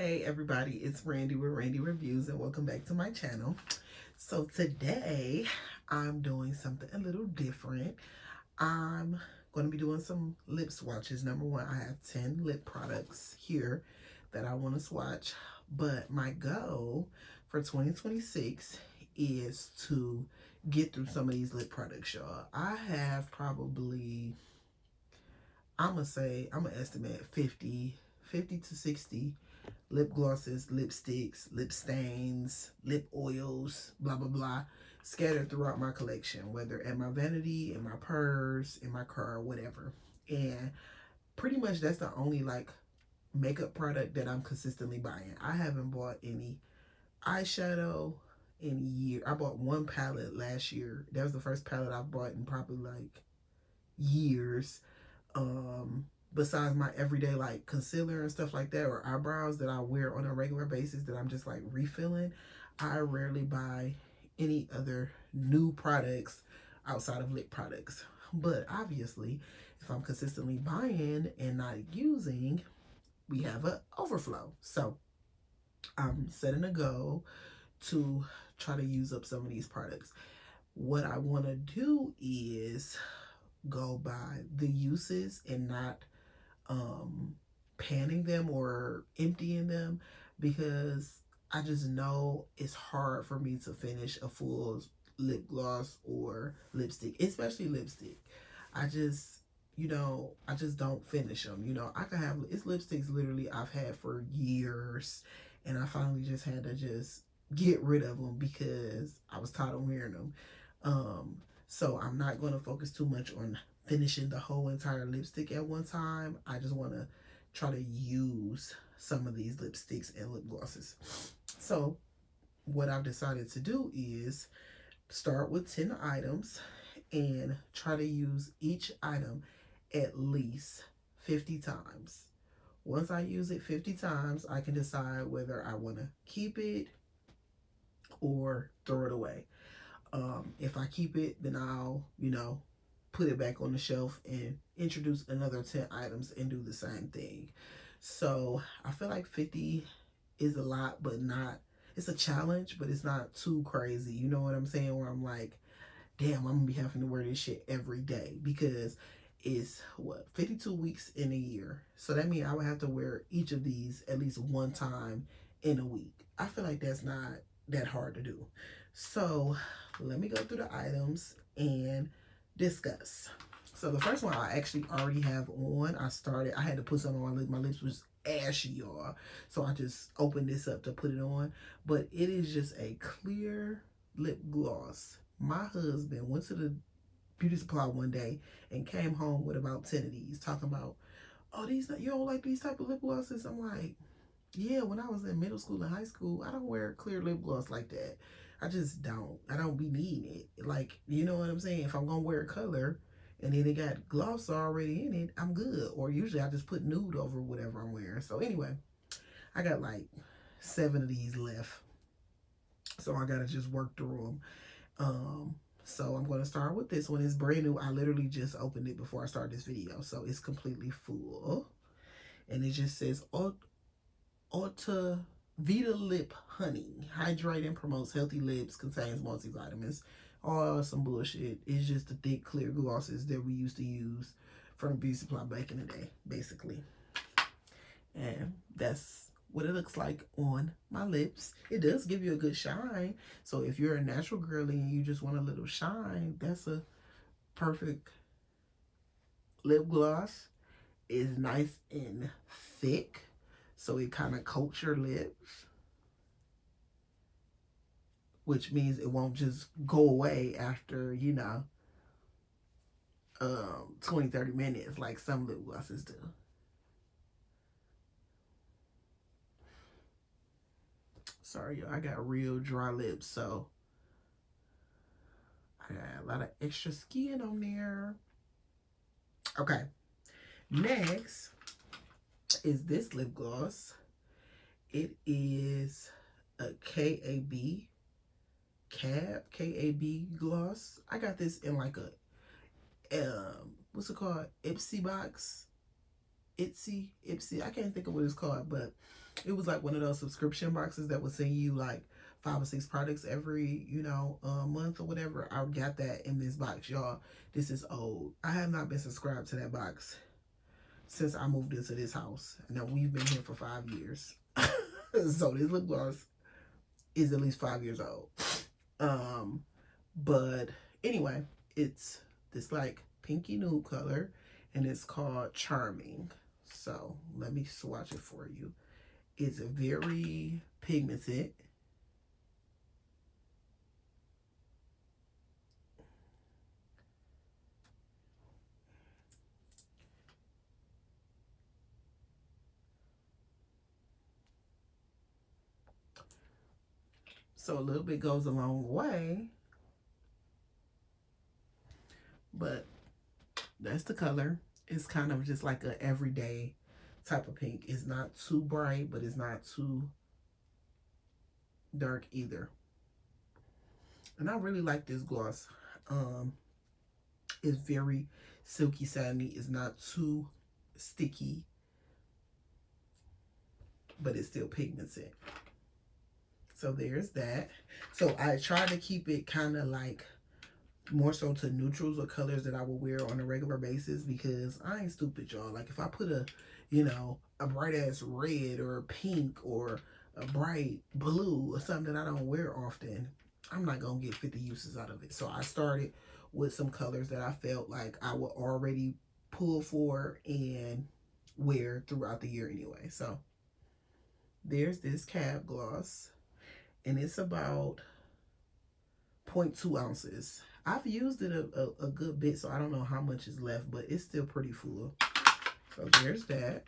Hey everybody, it's Randy with Randy Reviews and welcome back to my channel. So today I'm doing something a little different. I'm going to be doing some lip swatches. Number one, I have 10 lip products here that I want to swatch, but my goal for 2026 is to get through some of these lip products, y'all. I have probably, I'm gonna estimate 50 to 60 lip glosses, lipsticks, lip stains, lip oils, blah, blah, blah, scattered throughout my collection, whether at my vanity, in my purse, in my car, whatever. And pretty much that's the only like makeup product that I'm consistently buying. I haven't bought any eyeshadow in a year. I bought one palette last year. That was the first palette I've bought in probably like years. Besides my everyday like concealer and stuff like that, or eyebrows that I wear on a regular basis that I'm just like refilling, I rarely buy any other new products outside of lip products. But obviously, if I'm consistently buying and not using, we have an overflow. So I'm setting a goal to try to use up some of these products. What I want to do is go by the uses and not panning them or emptying them, because I just know it's hard for me to finish a full lip gloss or lipstick, especially lipstick. I just, I just don't finish them. I can have, it's lipsticks literally I've had for years, and I finally just had to just get rid of them because I was tired of wearing them. So I'm not going to focus too much on finishing the whole entire lipstick at one time. I just want to try to use some of these lipsticks and lip glosses. So what I've decided to do is start with 10 items and try to use each item at least 50 times. Once I use it 50 times, I can decide whether I want to keep it or throw it away. If I keep it, then I'll, put it back on the shelf and introduce another 10 items and do the same thing. So I feel like 50 is a lot, but not, it's a challenge, but it's not too crazy. You know what I'm saying? Where I'm like, damn, I'm gonna be having to wear this shit every day, because it's 52 weeks in a year. So that means I would have to wear each of these at least one time in a week. I feel like that's not that hard to do. So let me go through the items and discuss. So the first one I actually already have on. I had to put something on my lips. My lips was ashy, y'all. So I just opened this up to put it on. But it is just a clear lip gloss. My husband went to the beauty supply one day and came home with about 10 of these, talking about, oh, you don't like these type of lip glosses? I'm like, yeah, when I was in middle school and high school, I don't wear clear lip gloss like that. I just don't. I don't be needing it. Like, you know what I'm saying? If I'm going to wear a color and then it got gloss already in it, I'm good. Or usually I just put nude over whatever I'm wearing. So anyway, I got like 7 of these left. So I got to just work through them. So I'm going to start with this one. It's brand new. I literally just opened it before I started this video. So it's completely full. And it just says Ulta Vita Lip Honey. Hydrate and promotes healthy lips. Contains multivitamins. All some bullshit. It's just the thick, clear glosses that we used to use from beauty supply back in the day, basically. And that's what it looks like on my lips. It does give you a good shine. So if you're a natural girly and you just want a little shine, that's a perfect lip gloss. It's nice and thick, so it kind of coats your lips, which means it won't just go away after, 20-30 minutes like some lip glosses do. Sorry, y'all, I got real dry lips, so I got a lot of extra skin on there. Okay, next is this lip gloss. It is a KAB gloss. I got this in like a what's it called? Ipsy box. Ipsy. I can't think of what it's called, but it was like one of those subscription boxes that would send you like 5 or 6 products every, month or whatever. I got that in this box, y'all. This is old. I have not been subscribed to that box since I moved into this house. Now we've been here for 5 years. So this lip gloss is at least 5 years old. But anyway, it's this like pinky nude color and it's called Charming. So let me swatch it for you. It's very pigmented. So a little bit goes a long way. But that's the color. It's kind of just like a everyday type of pink. It's not too bright, but it's not too dark either. And I really like this gloss. It's very silky satiny. It's not too sticky, but it's still pigmented. So there's that. So I try to keep it kind of like more so to neutrals or colors that I will wear on a regular basis, because I ain't stupid, y'all. Like if I put a bright ass red or pink or a bright blue or something that I don't wear often, I'm not gonna get 50 uses out of it. So I started with some colors that I felt like I would already pull for and wear throughout the year anyway. So there's this cab gloss, and it's about 0.2 ounces. I've used it a good bit, so I don't know how much is left, but it's still pretty full. So there's that.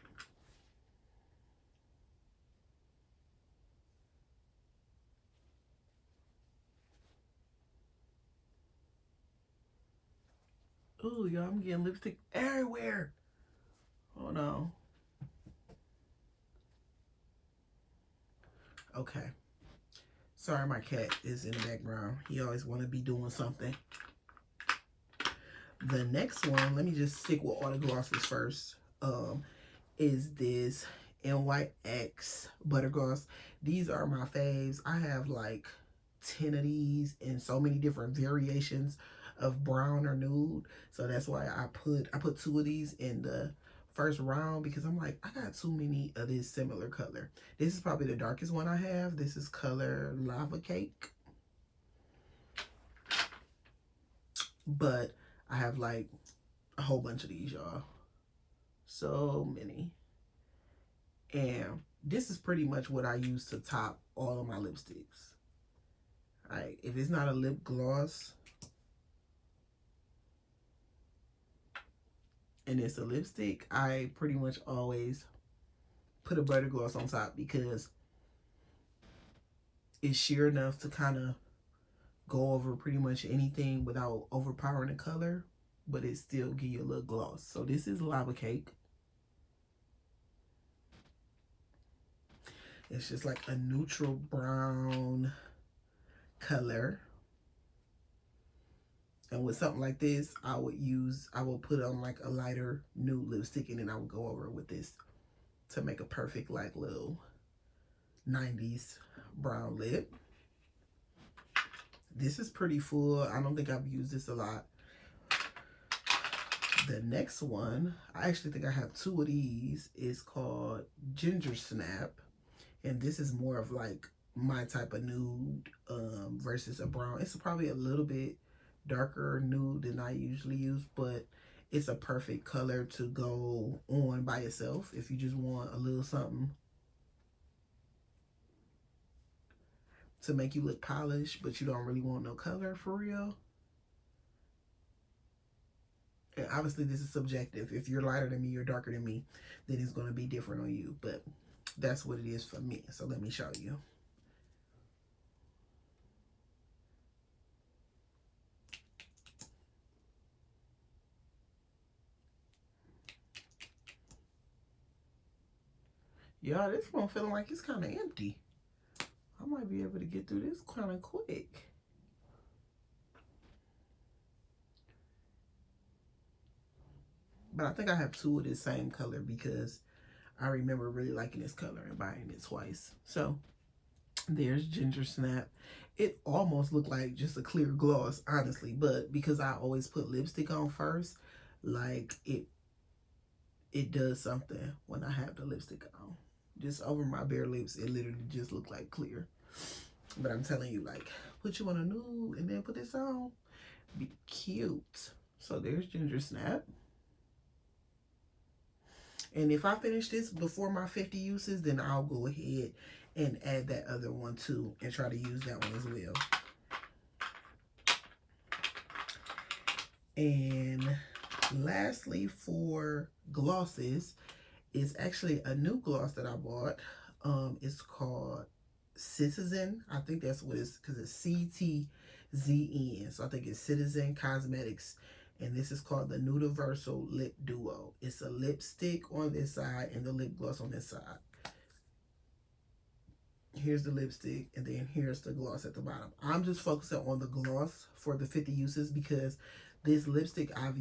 Ooh, y'all, I'm getting lipstick everywhere. Oh no. Okay. Sorry, my cat is in the background. He always want to be doing something. The next one, let me just stick with all the glosses first. Is this NYX butter gloss. These are my faves. I have like 10 of these in so many different variations of brown or nude. So that's why I put 2 of these in the first round, because I'm like, I got too many of this similar color. This is probably the darkest one I have. This is color Lava Cake. But I have like a whole bunch of these, y'all. So many. And this is pretty much what I use to top all of my lipsticks. Like, if it's not a lip gloss and it's a lipstick, I pretty much always put a butter gloss on top, because it's sheer enough to kind of go over pretty much anything without overpowering the color, but it still give you a little gloss. So this is Lava Cake. It's just like a neutral brown color. And with something like this, I will put on like a lighter nude lipstick, and then I would go over it with this to make a perfect like little 90s brown lip. This is pretty full. I don't think I've used this a lot. The next one, I actually think I have 2 of these. It's called Ginger Snap. And this is more of like my type of nude versus a brown. It's probably a little bit darker nude than I usually use, but it's a perfect color to go on by itself if you just want a little something to make you look polished, but you don't really want no color for real. And obviously this is subjective. If you're lighter than me or darker than me, then it's going to be different on you, but that's what it is for me. So let me show you. Y'all, this one feeling like it's kind of empty. I might be able to get through this kind of quick. But I think I have two of this same color because I remember really liking this color and buying it twice. So there's Ginger Snap. It almost looked like just a clear gloss, honestly, but because I always put lipstick on first, like it does something when I have the lipstick on. Just over my bare lips, it literally just looked like clear. But I'm telling you, like, put you on a nude and then put this on, be cute. So there's Ginger Snap. And if I finish this before my 50 uses, then I'll go ahead and add that other one too and try to use that one as well. And lastly, for glosses, is actually a new gloss that I bought. It's called Citizen. I think that's what it's, because it's CTZN. So I think it's Citizen Cosmetics. And this is called the Nudiversal Lip Duo. It's a lipstick on this side and the lip gloss on this side. Here's the lipstick, and then here's the gloss at the bottom. I'm just focusing on the gloss for the 50 uses because this lipstick I've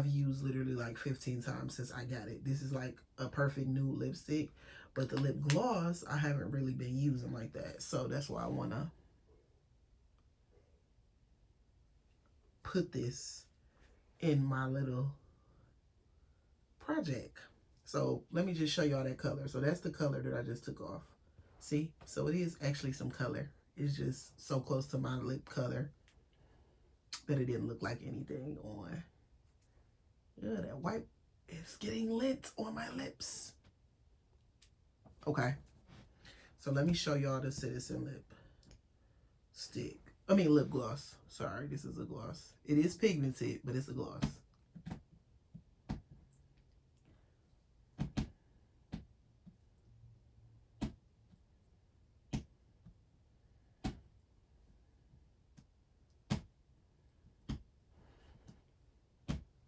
used literally like 15 times since I got it. This is like a perfect nude lipstick, but the lip gloss I haven't really been using like that. So that's why I want to put this in my little project. So let me just show y'all that color. So that's the color that I just took off. See? So it is actually some color. It's just so close to my lip color that it didn't look like anything on. Yeah, that white is getting lit on my lips. Okay. So let me show y'all the Citizen lip stick. I mean lip gloss. Sorry, this is a gloss. It is pigmented, but it's a gloss.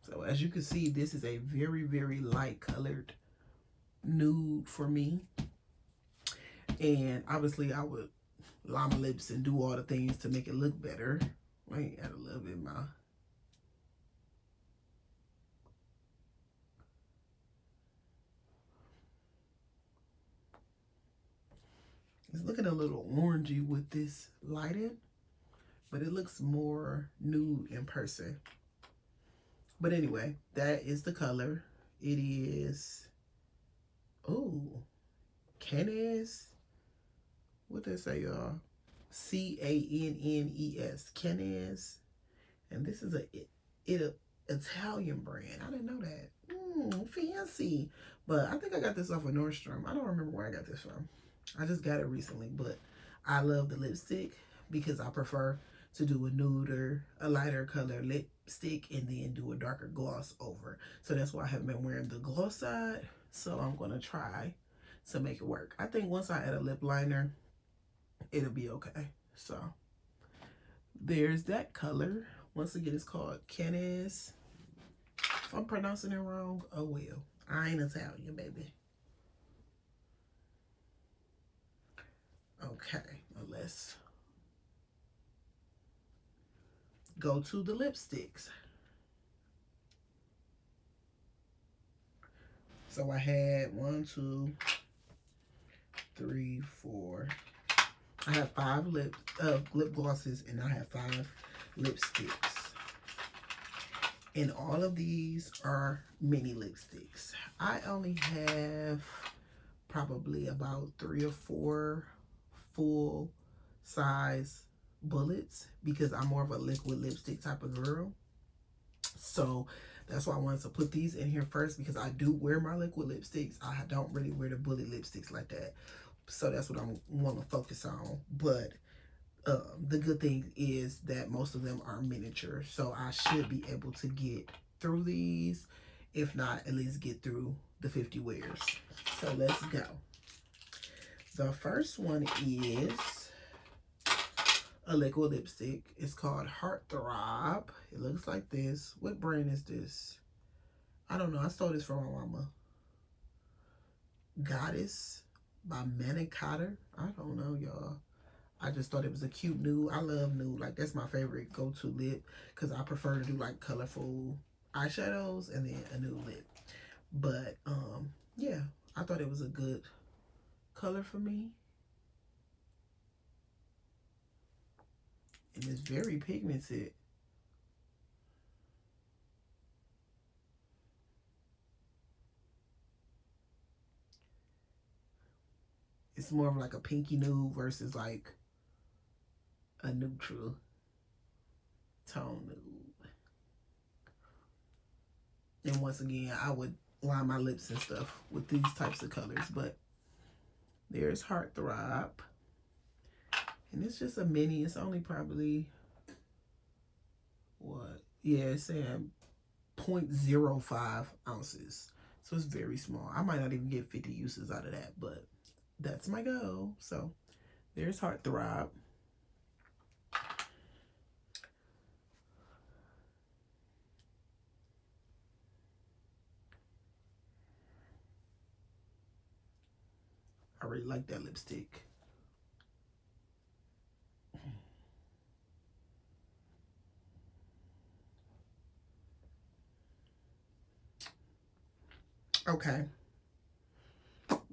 So as you can see, this is a very, very light colored nude for me. And obviously I would line my lips and do all the things to make it look better. I ain't add a little bit in my... It's looking a little orangey with this lighting, but it looks more nude in person. But anyway, that is the color. It is, oh, Cannes. What did they say, y'all? Cannes. Cannes. And this is a Italian brand. I didn't know that. Fancy. But I think I got this off of Nordstrom. I don't remember where I got this from. I just got it recently. But I love the lipstick because I prefer to do a nude, a lighter color lipstick, and then do a darker gloss over. So that's why I haven't been wearing the gloss side. So I'm going to try to make it work. I think once I add a lip liner, it'll be okay. So there's that color. Once again, it's called Cannes. If I'm pronouncing it wrong, oh well. I ain't Italian, baby. Okay, well, let's go to the lipsticks. So I had 1, 2, 3, 4. I have 5 lip glosses, and I have 5 lipsticks. And all of these are mini lipsticks. I only have probably about 3 or 4 full size bullets because I'm more of a liquid lipstick type of girl. So that's why I wanted to put these in here first, because I do wear my liquid lipsticks. I don't really wear the bullet lipsticks like that. So that's what I want to focus on. But the good thing is that most of them are miniature. So I should be able to get through these. If not, at least get through the 50 wears. So let's go. The first one is a liquid lipstick. It's called Heartthrob. It looks like this. What brand is this? I don't know. I stole this from my mama. Goddess by Manicotter. I don't know, y'all. I just thought it was a cute nude. I love nude. Like, that's my favorite go-to lip because I prefer to do, like, colorful eyeshadows and then a nude lip. But yeah, I thought it was a good color for me. And it's very pigmented. It's more of like a pinky nude versus like a neutral tone nude. And once again, I would line my lips and stuff with these types of colors. But there's Heartthrob. And it's just a mini. It's only probably, what? Yeah, it's saying 0.05 ounces. So it's very small. I might not even get 50 uses out of that, but that's my goal. So there's Heartthrob. I really like that lipstick. Okay.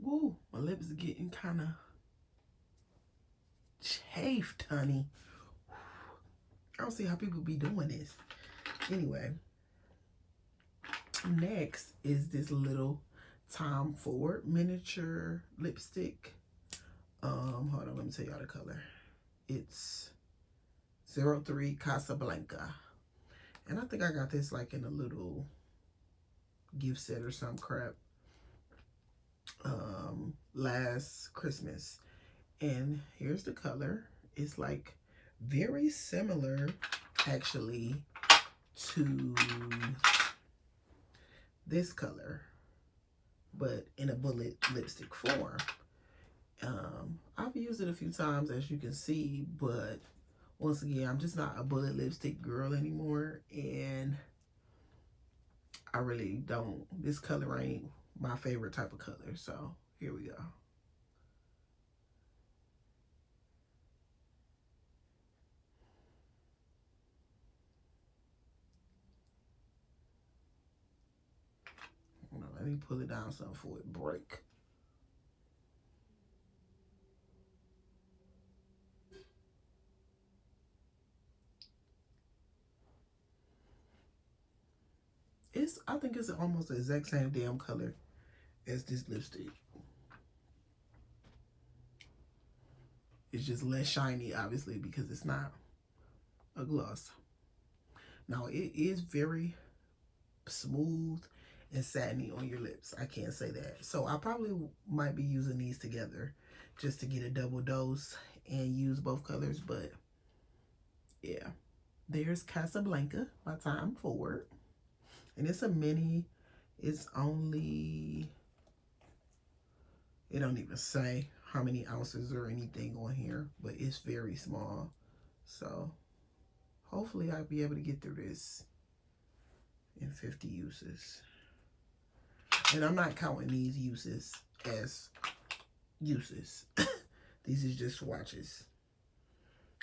Woo, my lips are getting kind of chafed, honey. I don't see how people be doing this. Anyway, next is this little Tom Ford miniature lipstick. Hold on, let me tell y'all the color. It's 03 Casablanca. And I think I got this like in a little gift set or some crap last Christmas. And here's the color. It's like very similar actually to this color, but in a bullet lipstick form. I've used it a few times, as you can see, but once again, I'm just not a bullet lipstick girl anymore, and I really don't, this color ain't my favorite type of color. So here we go. Let me pull it down some for it break. I think it's almost the exact same damn color as this lipstick. It's just less shiny, obviously, because it's not a gloss. Now, it is very smooth and satiny on your lips. I can't say that. So I probably might be using these together just to get a double dose and use both colors. But yeah, there's Casablanca by Tom Ford. And it's a mini. It's only, it don't even say how many ounces or anything on here, but it's very small. So hopefully I'll be able to get through this in 50 uses. And I'm not counting these uses as uses. These is just swatches.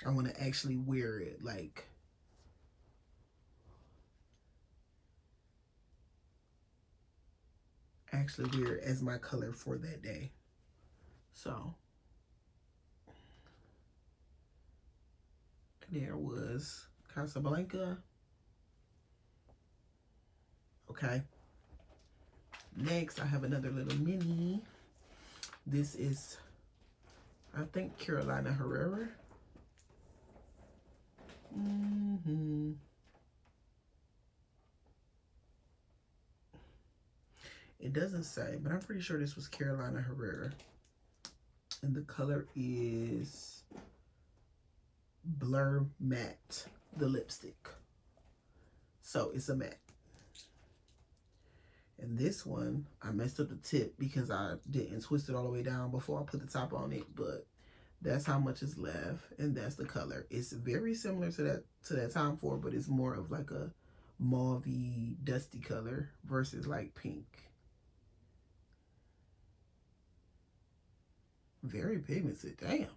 I want to actually wear it, like, actually wear it as my color for that day. So there was Casablanca. Okay. Next, I have another little mini. This is, I think, Carolina Herrera. It doesn't say, but I'm pretty sure this was Carolina Herrera. And the color is Blur Matte, the lipstick. So it's a matte. And this one, I messed up the tip because I didn't twist it all the way down before I put the top on it, but that's how much is left, and that's the color. It's very similar to that Tom Ford, but it's more of like a mauvey, dusty color versus like pink. Very pigmented. Damn.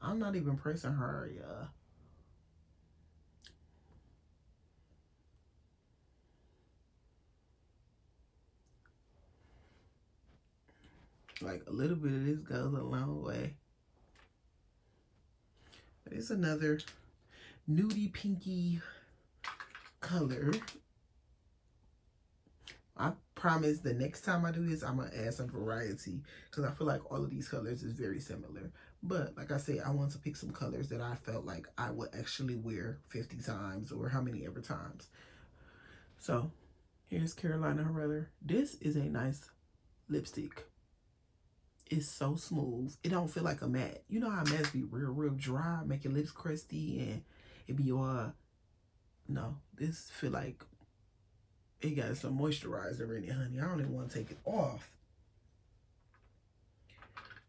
I'm not even pressing her, Like a little bit of this goes a long way. But it's another nudie pinky color. I promise the next time I do this, I'm going to add some variety because I feel like all of these colors is very similar. But like I said, I want to pick some colors that I felt like I would actually wear 50 times or how many ever times. So here's Carolina Herrera. This is a nice lipstick. It's so smooth. It don't feel like a matte. You know how mattes be real dry, make your lips crusty, and it be all... No, this feel like it got some moisturizer in it, honey. I don't even want to take it off.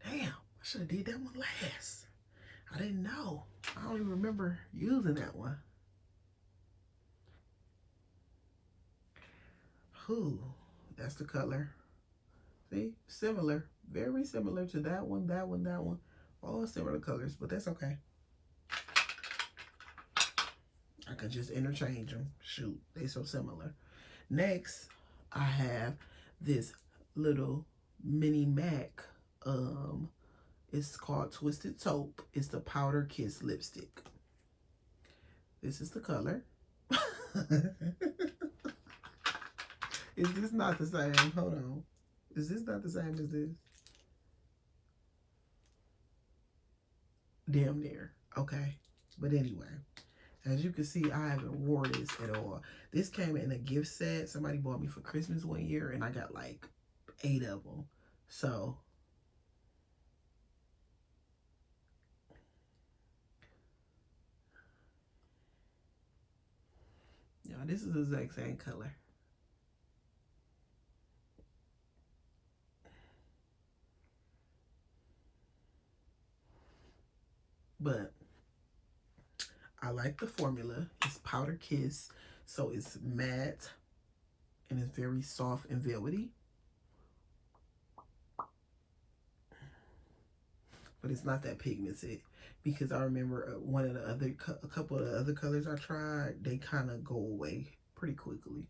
Damn, I should have did that one last. I didn't know. I don't even remember using that one. Whew, that's the color. See, similar, very similar to that one, that one, that one. All similar colors, but that's okay. I could just interchange them. Shoot, they so similar. Next, I have this little mini MAC. It's called Twisted Taupe. It's the Powder Kiss lipstick. This is the color. Is this not the same? Hold on. Is this not the same as this? Damn near. Okay. But anyway, as you can see, I haven't worn this at all. This came in a gift set. Somebody bought me for Christmas one year, and I got like 8 of them. So, yeah, this is the exact same color. But I like the formula. It's Powder Kiss, so it's matte and it's very soft and velvety. But it's not that pigmented because I remember one of the other, a couple of the other colors I tried, they kind of go away pretty quickly.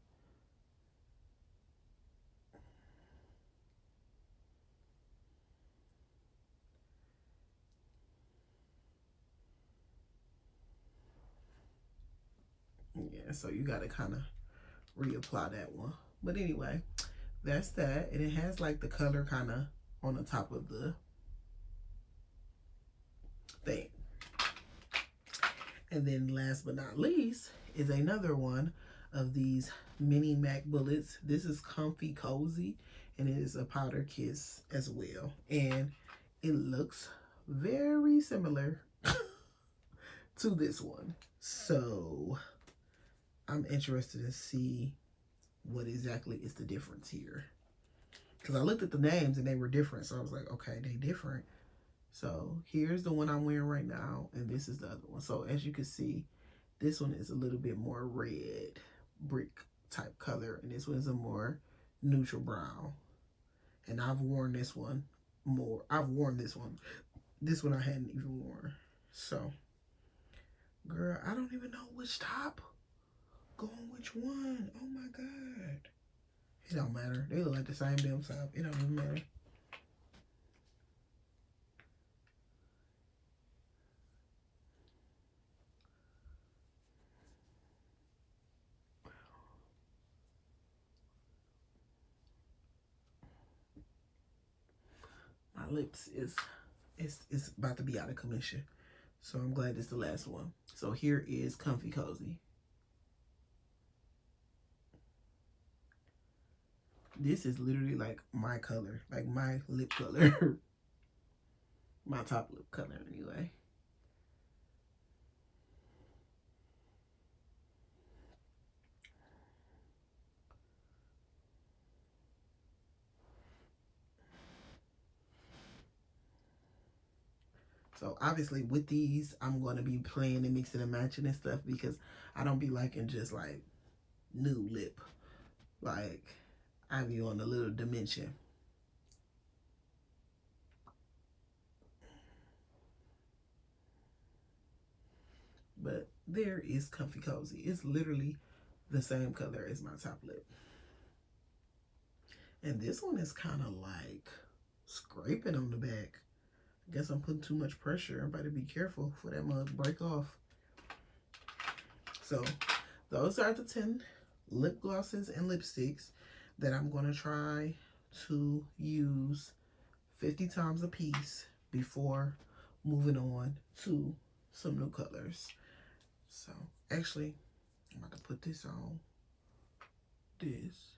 Yeah, so you got to kind of reapply that one. But anyway, that's that. And it has like the color kind of on the top of the thing. And then last but not least is another one of these mini MAC bullets. This is Comfy Cozy, and it is a Powder Kiss as well. And it looks very similar to this one. So I'm interested to see what exactly is the difference here. Because I looked at the names and they were different. So I was like, okay, they different. So here's the one I'm wearing right now. And this is the other one. So as you can see, this one is a little bit more red brick type color. And this one is a more neutral brown. And I've worn this one more. I've worn this one. This one I hadn't even worn. So, girl, I don't even know which top go on which one. Oh my God. It don't matter. They look like the same damn top. It don't even matter. My lips is it's about to be out of commission. So I'm glad it's the last one. So here is Comfy Cozy. This is literally like my color, like my lip color. My top lip color anyway. So obviously with these, I'm going to be playing and mixing and matching and stuff because I don't be liking just like new lip. Like I be on a little dimension. But there is Comfy Cozy. It's literally the same color as my top lip. And this one is kind of like scrub. scraping on the back. I guess I'm putting too much pressure. I better be careful for that mug break off. So those are the 10 lip glosses and lipsticks that I'm going to try to use 50 times a piece before moving on to some new colors. So actually, I'm about to put this on this.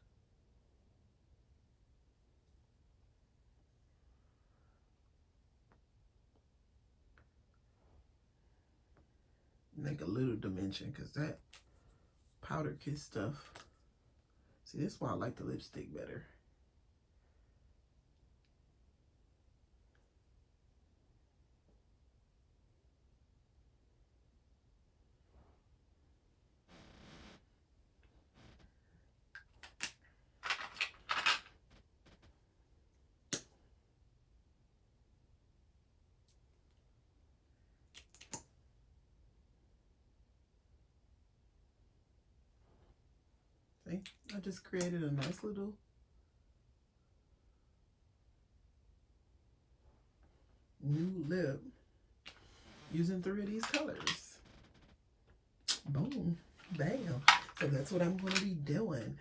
Make a little dimension because that powder kiss stuff. See, this is why I like the lipstick better. See, I just created a nice little new lip using 3 of these colors. Boom, bam. So that's what I'm going to be doing.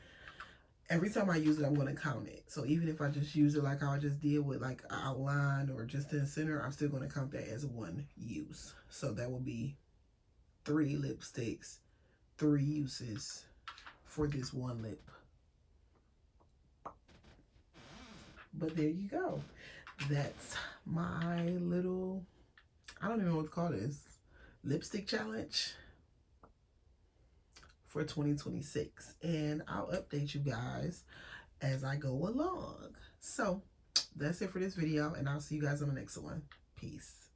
Every time I use it, I'm going to count it. So even if I just use it like how I just did with like an outline or just in the center, I'm still going to count that as one use. So that will be 3 lipsticks, 3 uses for this one lip. But there you go. That's my little, I don't even know what to call this, lipstick challenge for 2026. And I'll update you guys as I go along. So that's it for this video, and I'll see you guys on the next one. Peace.